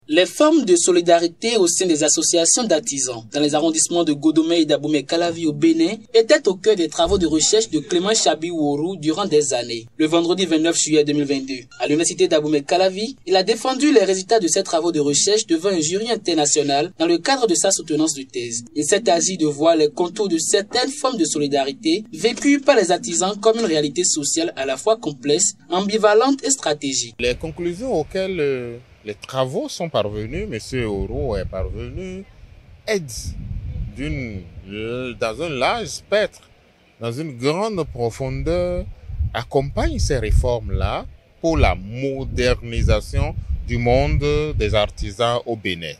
Les formes de solidarité au sein des associations d'artisans dans les arrondissements de Godomé et d'Abomey-Calavi au Bénin étaient au cœur des travaux de recherche de Clément Chabi-Ouourou durant des années. Le vendredi 29 juillet 2022, à l'université d'Abomey-Calavi, il a défendu les résultats de ses travaux de recherche devant un jury international dans le cadre de sa soutenance de thèse. Il s'est agi de voir les contours de certaines formes de solidarité vécues par les artisans comme une réalité sociale à la fois complexe, ambivalente et stratégique. Les conclusions auxquelles les travaux sont parvenus, M. Ouourou est parvenu, aide dans un large spectre, dans une grande profondeur, accompagne ces réformes-là pour la modernisation du monde des artisans au Bénin.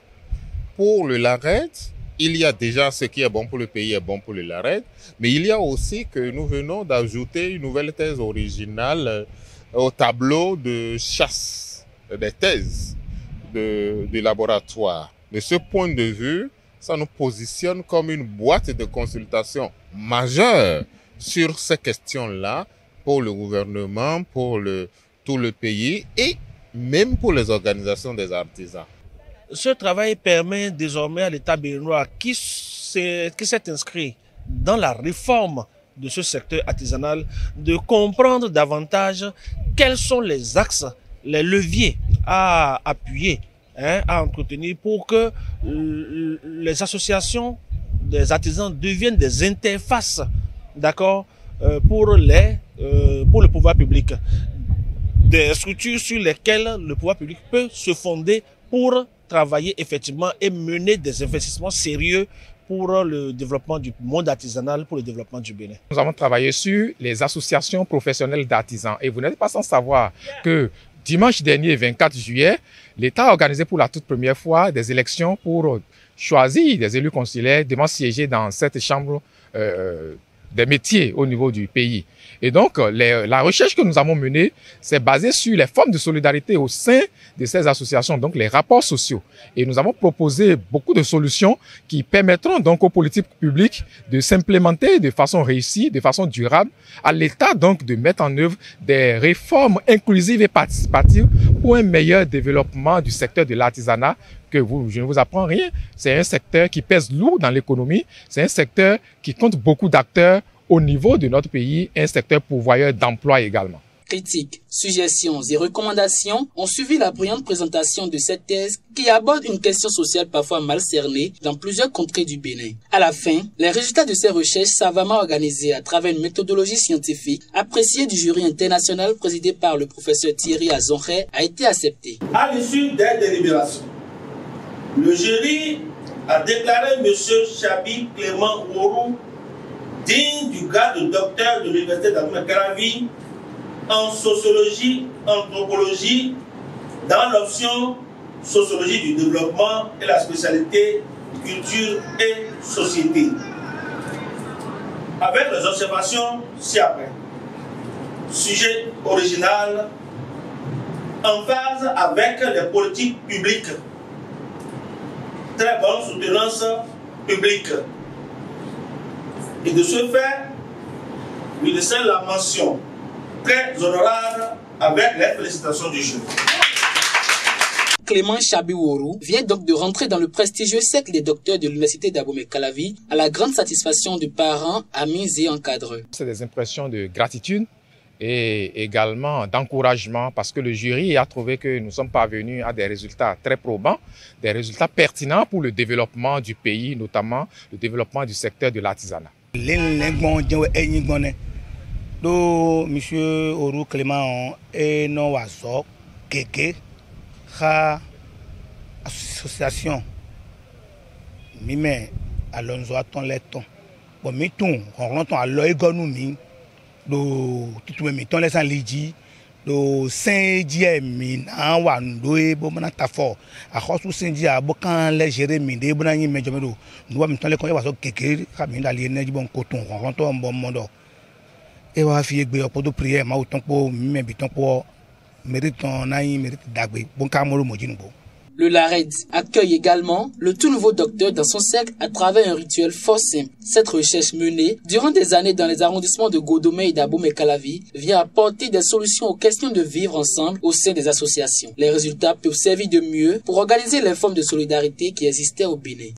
Pour le LARED, il y a déjà ce qui est bon pour le pays est bon pour le LARED, mais il y a aussi que nous venons d'ajouter une nouvelle thèse originale au tableau de chasse des thèses de laboratoire. De ce point de vue, ça nous positionne comme une boîte de consultation majeure sur ces questions-là pour le gouvernement, pour tout le pays et même pour les organisations des artisans. Ce travail permet désormais à l'État béninois qui s'est inscrit dans la réforme de ce secteur artisanal de comprendre davantage quels sont les axes, les leviers à appuyer, à entretenir pour que les associations des artisans deviennent des interfaces, d'accord, pour le pouvoir public. Des structures sur lesquelles le pouvoir public peut se fonder pour travailler effectivement et mener des investissements sérieux pour le développement du monde artisanal, pour le développement du Bénin. Nous avons travaillé sur les associations professionnelles d'artisans et vous n'êtes pas sans savoir que dimanche dernier, 24 juillet, l'État a organisé pour la toute première fois des élections pour choisir des élus consulaires devant siéger dans cette chambre des métiers au niveau du pays. Et donc, la recherche que nous avons menée, c'est basée sur les formes de solidarité au sein de ces associations, donc les rapports sociaux. Et nous avons proposé beaucoup de solutions qui permettront donc aux politiques publiques de s'implémenter de façon réussie, de façon durable, à l'État donc de mettre en œuvre des réformes inclusives et participatives pour un meilleur développement du secteur de l'artisanat. Je ne vous apprends rien, c'est un secteur qui pèse lourd dans l'économie, c'est un secteur qui compte beaucoup d'acteurs au niveau de notre pays, un secteur pourvoyeur d'emploi également. Critiques, suggestions et recommandations ont suivi la brillante présentation de cette thèse qui aborde une question sociale parfois mal cernée dans plusieurs contrées du Bénin. À la fin, les résultats de ces recherches savamment organisées à travers une méthodologie scientifique appréciée du jury international présidé par le professeur Thierry Azonré a été acceptée. À l'issue des délibérations, le jury a déclaré M. Chabi Clément Ouourou digne du grade de docteur de l'université d'Abomey-Calavi en sociologie, anthropologie, dans l'option sociologie du développement et la spécialité culture et société. Avec les observations ci-après. Sujet original en phase avec les politiques publiques. Très bonne soutenance publique. Et de ce fait, lui laisser la mention très honorable avec les félicitations du jury. Clément Chabi-Ouourou vient donc de rentrer dans le prestigieux cercle des docteurs de l'université d'Abomey-Calavi à la grande satisfaction de parents, amis et encadreurs. C'est des impressions de gratitude et également d'encouragement parce que le jury a trouvé que nous sommes parvenus à des résultats très probants, des résultats pertinents pour le développement du pays, notamment le développement du secteur de l'artisanat. Monsieur Ouourou Clément et non wazo keke ha association mime alonzo aton leton bon mi ton ronton alo igonu mi do tutu mi ton lesan liji do senji mi na wa ndo e bo na tafo akhosu senji abo kan le gérer mi de bo na yin mejo medo ndo mi ton le kon wazo keke ha mi dali energy bon ko ton ronton bon mondo et wa fi egbe opodo prière ma uton po mi bi ton po mérite ton na yin mérite dagbe bon ka mo mo jinbo. Le LARED accueille également le tout nouveau docteur dans son cercle à travers un rituel fort simple. Cette recherche menée durant des années dans les arrondissements de Godomé et d'Abomey-Calavi vient apporter des solutions aux questions de vivre ensemble au sein des associations. Les résultats peuvent servir de mieux pour organiser les formes de solidarité qui existaient au Bénin.